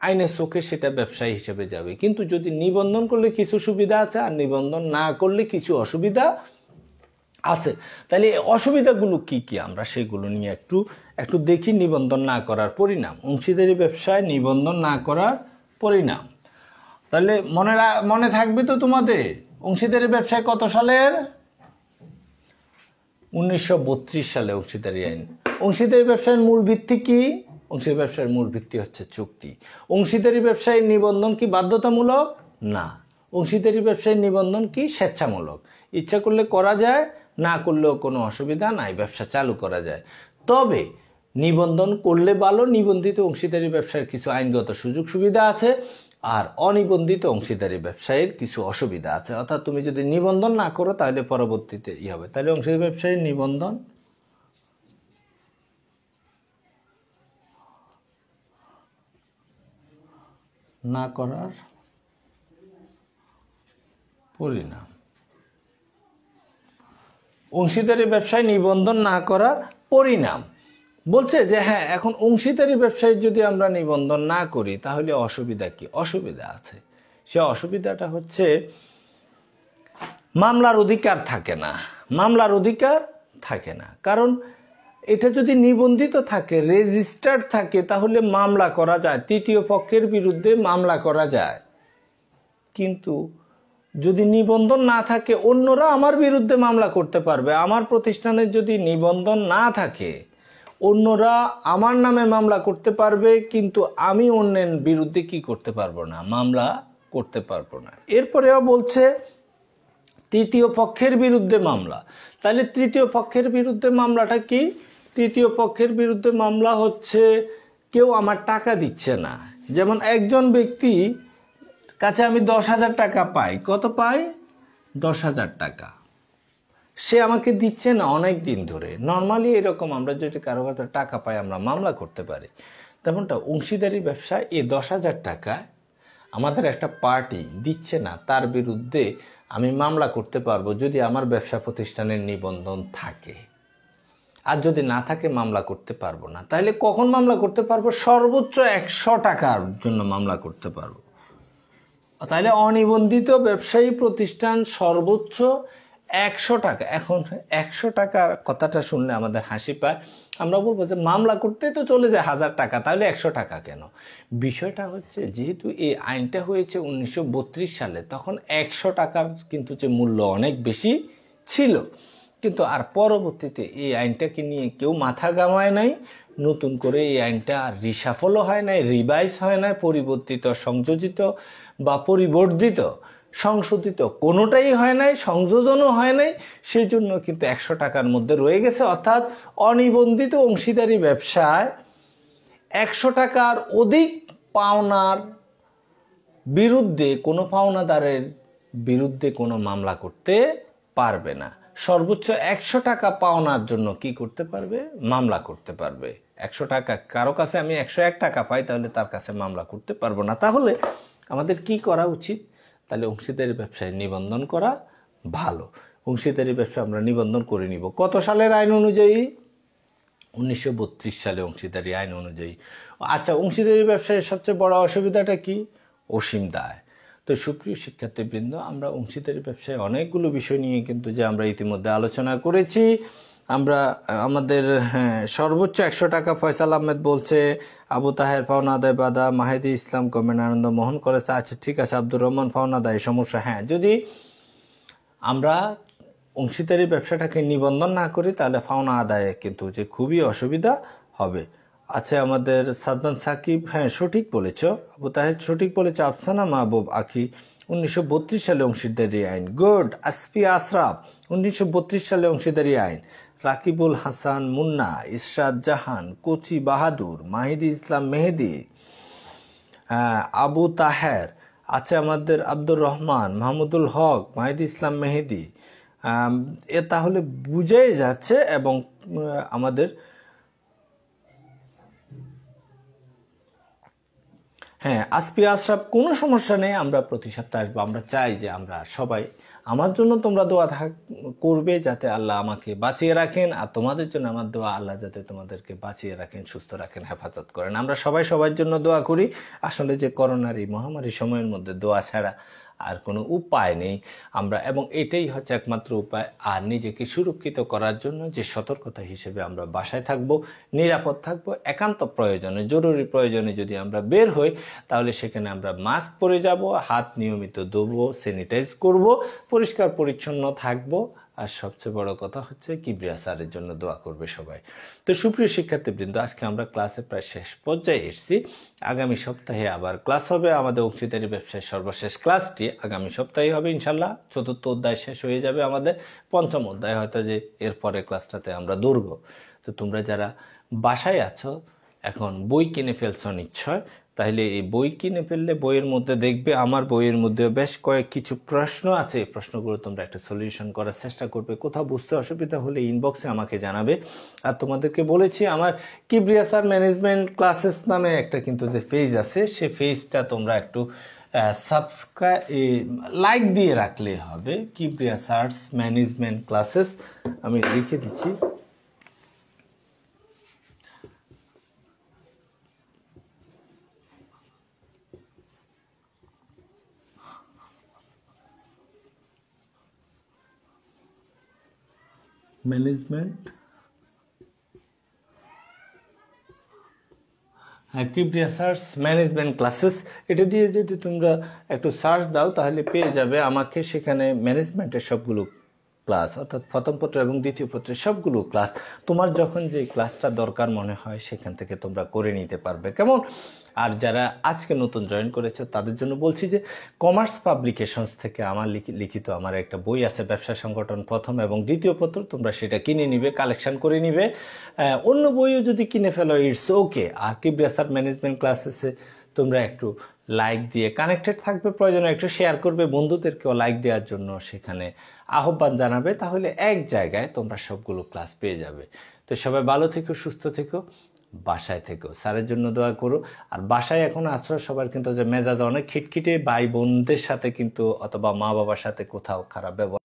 আইনের চোখে সেটা ব্যবসায়ী হিসেবে যাবে। কিন্তু যদি নিবন্ধন করলে কিছু সুবিধা আছে আর নিবন্ধন না করলে কিছু অসুবিধা আছে, তাহলে অসুবিধাগুলো কি কি আমরা সেগুলো নিয়ে একটু দেখি। নিবন্ধন না করার পরিণাম, অংশীদারি ব্যবসায় নিবন্ধন না করার পরিণাম। তাহলে মনে থাকবে তো তোমাদের, অংশীদারি ব্যবসায় কত সালের? 1932 সালে অংশীদারি আইন। অংশীদারি ব্যবসায়ের মূল ভিত্তি কি? অংশীদারি ব্যবসায়ের মূল ভিত্তি হচ্ছে চুক্তি। অংশীদারি ব্যবসায়ীর নিবন্ধন কি বাধ্যতামূলক? না। অংশীদারি ব্যবসায়ীর নিবন্ধন কি স্বেচ্ছামূলক, ইচ্ছা করলে করা যায়, না করলেও কোনো অসুবিধা নাই, ব্যবসা চালু করা যায়। তবে নিবন্ধন করলে ভালো, নিবন্ধিত অংশীদারি ব্যবসায়ের কিছু আইনগত সুযোগ সুবিধা আছে আর অনিবন্ধিত অংশীদারি ব্যবসায়ের কিছু অসুবিধা আছে। অর্থাৎ তুমি যদি নিবন্ধন না করো তাহলে পরবর্তীতে হবে। তাহলে অংশীদারি ব্যবসায়ের নিবন্ধন না করার পরিণাম, অংশীদারি ব্যবসায় নিবন্ধন না করার পরিণাম বলছে যে হ্যাঁ, এখন অংশীদারি ব্যবসায় যদি আমরা নিবন্ধন না করি তাহলে অসুবিধা কি? অসুবিধা আছে। সে অসুবিধাটা হচ্ছে মামলার অধিকার থাকে না, মামলার অধিকার থাকে না। কারণ এটা যদি নিবন্ধিত থাকে, রেজিস্টার্ড থাকে, তাহলে মামলা করা যায়, তৃতীয় পক্ষের বিরুদ্ধে মামলা করা যায়। কিন্তু যদি নিবন্ধন না থাকে, অন্যরা আমার বিরুদ্ধে মামলা করতে পারবে। আমার প্রতিষ্ঠানের যদি নিবন্ধন না থাকে, অন্যরা আমার নামে মামলা করতে পারবে, কিন্তু আমি অন্যের বিরুদ্ধে কি করতে পারবো না? মামলা করতে পারবো না। এরপরেও বলছে তৃতীয় পক্ষের বিরুদ্ধে মামলা। তাহলে তৃতীয় পক্ষের বিরুদ্ধে মামলাটা কি? তৃতীয় পক্ষের বিরুদ্ধে মামলা হচ্ছে কেউ আমার টাকা দিচ্ছে না। যেমন একজন ব্যক্তি কাছে আমি 10,000 টাকা পাই। কত পাই? 10,000 টাকা। সে আমাকে দিচ্ছে না অনেক দিন ধরে। নর্মালি এরকম আমরা যদি কারো কাছে টাকা পাই আমরা মামলা করতে পারি। তেমনটা অংশীদারি ব্যবসায় এই 10,000 টাকা আমাদের একটা পার্টি দিচ্ছে না, তার বিরুদ্ধে আমি মামলা করতে পারবো যদি আমার ব্যবসা প্রতিষ্ঠানের নিবন্ধন থাকে। আর যদি না থাকে মামলা করতে পারবো না। তাহলে কখন মামলা করতে পারবো? সর্বোচ্চ 100 টাকার জন্য মামলা করতে পারবো। তাহলে অনিবন্ধিত ব্যবসায়ী প্রতিষ্ঠান সর্বোচ্চ 100 টাকা। এখন 100 টাকা কথাটা শুনলে আমাদের হাসি পায়। আমরা বলবো যে মামলা করতে তো চলে যায় 1000 টাকা, তাহলে 100 টাকা কেন? বিষয়টা হচ্ছে যেহেতু এই আইনটা হয়েছে 1932 সালে, তখন 100 টাকার কিন্তু যে মূল্য অনেক বেশি ছিল। কিন্তু আর পরবর্তীতে এই আইনটাকে নিয়ে কেউ মাথা ঘামায় নাই, নতুন করে এই আইনটা রিসাফলও হয় নাই, রিভাইজ হয় নাই, পরিবর্তিত, সংযোজিত বা পরিবর্ধিত, সংশোধিত কোনোটাই হয় নাই, সংযোজনও হয় নাই। সেই জন্য কিন্তু 100 টাকার মধ্যে রয়ে গেছে। অর্থাৎ অনিবন্ধিত অংশীদারি ব্যবসায় 100 টাকার অধিক পাওনার বিরুদ্ধে কোনো পাওনাদারের বিরুদ্ধে কোনো মামলা করতে পারবে না। সর্বোচ্চ 100 টাকা পাওনার জন্য কি করতে পারবে? মামলা করতে পারবে। 100 টাকা কারো কাছে আমি 101 টাকা পাই, তাহলে তার কাছে মামলা করতে পারবো না। তাহলে আমাদের কি করা উচিত? তাহলে অংশীদারি ব্যবসায় নিবন্ধন করা ভালো। অংশীদারি ব্যবসা আমরা নিবন্ধন করে নিব। কত সালের আইন অনুযায়ী? 1932 সালে অংশীদারি আইন অনুযায়ী। আচ্ছা, অংশীদারি ব্যবসায়ের সবচেয়ে বড় অসুবিধাটা কি? অসীম দায়। তো সুপ্রিয় শিক্ষার্থীবৃন্দ, আমরা অংশীদারি ব্যবসায় অনেকগুলো বিষয় নিয়ে কিন্তু যে আমরা ইতিমধ্যে আলোচনা করেছি। আমরা আমাদের সর্বোচ্চ 100 টাকা ফয়সাল আহমেদ বলছে, আবু তাহের পাওনা আদায় বাধা, মাহিদি ইসলাম গভর্নমেন্ট আনন্দ মোহন কলেজ। আচ্ছা ঠিক আছে, আব্দুর রহমান পাওনা আদায় সমস্যা। হ্যাঁ, যদি আমরা অংশীদারি ব্যবসাটাকে নিবন্ধন না করি তাহলে পাওনা আদায়ে কিন্তু যে খুবই অসুবিধা হবে। আচ্ছা, আমাদের সাদমান সাকিব, হ্যাঁ সঠিক বলেছ। আবু তাহের সঠিক বলেছ। আফসানা মাহবুব আখি 1932 সালে অংশীদারি আইন। গুড। আসফি আশরাফ 1932 সালে অংশীদারি আইন। রাকিবুল হাসান মুন্না, ইশরাত জাহান, কোচি বাহাদুর, মাহিদি ইসলাম মেহেদি, আবু তাহের, আছে আমাদের আব্দুর রহমান, মাহমুদুল হক, মাহিদি ইসলাম মেহেদি। এ তাহলে বুঝাই যাচ্ছে। এবং আমাদের হ্যাঁ আসফি আশরাফ, কোনো সমস্যা নেই, আমরা প্রতি সপ্তাহে আসবো। আমরা চাই যে আমরা সবাই, আমার জন্য তোমরা দোয়া করবে যাতে আল্লাহ আমাকে বাঁচিয়ে রাখেন, আর তোমাদের জন্য আমার দোয়া আল্লাহ যাতে তোমাদেরকে বাঁচিয়ে রাখেন, সুস্থ রাখেন, হেফাজত করেন। আমরা সবাই সবার জন্য দোয়া করি। আসলে যে করোনার এই মহামারী সময়ের মধ্যে দোয়া ছাড়া আর কোনো উপায় নেই আমরা, এবং এটাই হচ্ছে একমাত্র উপায়। আর নিজেকে সুরক্ষিত করার জন্য যে সতর্কতা হিসেবে আমরা বাসায় থাকব, নিরাপদ থাকব, একান্ত প্রয়োজনে, জরুরি প্রয়োজনে যদি আমরা বের হই তাহলে সেখানে আমরা মাস্ক পরে যাব, হাত নিয়মিত ধোবো, স্যানিটাইজ করব, পরিষ্কার পরিচ্ছন্ন থাকব। আর সবচেয়ে বড় কথা হচ্ছে কিবরিয়া স্যারের জন্য দোয়া করবে সবাই। তো সুপ্রিয় শিক্ষার্থীবৃন্দ, আজকে আমরা ক্লাসে প্রায় শেষ পর্যায়ে এসেছি। আগামী সপ্তাহে আবার ক্লাস হবে। আমাদের অংশীদারি ব্যবসায় সর্বশেষ ক্লাসটি আগামী সপ্তাহে হবে ইনশাল্লাহ। 4র্থ অধ্যায় শেষ হয়ে যাবে আমাদের, 5ম অধ্যায় হয়তো যে এরপরে ক্লাসটাতে আমরা দৌড়ব। তো তোমরা যারা বাসায় আছো, এখন বই কিনে ফেলছ নিশ্চয়, তাহলে এই বই কিনে ফেললে বইয়ের মধ্যে দেখবে আমার বইয়ের মধ্যে বেশ কিছু প্রশ্ন আছে। এই প্রশ্নগুলো তোমরা একটা সলিউশন করার চেষ্টা করবে। কোথাও বুঝতে অসুবিধা হলে ইনবক্সে আমাকে জানাবে। আর তোমাদেরকে বলেছি আমার কিবরিয়া স্যার ম্যানেজমেন্ট ক্লাসেস নামে একটা কিন্তু যে পেজ আছে, সে পেজটা তোমরা একটু সাবস্ক্রাইব, লাইক দিয়ে রাখলে হবে। কিবরিয়া স্যারস ম্যানেজমেন্ট ক্লাসেস আমি লিখে দিচ্ছি। Management, Kibria search management classes, এটা দিয়ে যদি তোমরা একটু সার্চ দাও তাহলে পেয়ে যাবে আমাকে। সেখানে ম্যানেজমেন্টের সবগুলো ক্লাস, অর্থাৎ প্রথম পত্র এবং দ্বিতীয় পত্রের সবগুলো ক্লাস, তোমার যখন যে ক্লাসটা দরকার মনে হয় সেখান থেকে তোমরা করে নিতে পারবে। কেমন? আর যারা আজকে নতুন জয়েন করেছে তাদের জন্য বলছি যে কমার্স পাবলিকেশনস থেকে আমার লিখিত আমার একটা বই আছে, ব্যবসা সংগঠন প্রথম এবং দ্বিতীয় পত্র, তোমরা সেটা কিনে নিবে, কালেকশন করে নিবে। অন্য বইও যদি কিনে ফেলো ইটস ওকে। আর কিবরিয়া স্যার ম্যানেজমেন্ট ক্লাসেসে তোমরা একটু লাইক দিয়ে কানেক্টেড থাকবে, প্রয়োজনে একটু শেয়ার করবে, বন্ধুদেরকেও লাইক দেওয়ার জন্য সেখানে আহ্বান জানাবে। তাহলে এক জায়গায় তোমরা সবগুলো ক্লাস পেয়ে যাবে। তো সবাই ভালো থেকো, সুস্থ থেকো, বাসায় থেকো, স্যারের জন্য দোয়া করো। আর বাসায় এখন আছো সবার কিন্তু যে মেজাজ অনেক খিটখিটে, ভাই বোনদের সাথে কিন্তু অথবা মা বাবার সাথে কোথাও খারাপ ব্যবহার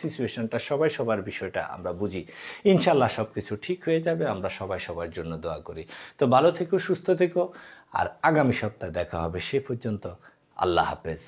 সিচুয়েশনটা সবাই সবার বিষয়টা আমরা বুঝি। ইনশাল্লাহ সবকিছু ঠিক হয়ে যাবে। আমরা সবাই সবার জন্য দোয়া করি। তো ভালো থেকো, সুস্থ থেকো, আর আগামী সপ্তাহে দেখা হবে। সে পর্যন্ত আল্লাহ হাফেজ।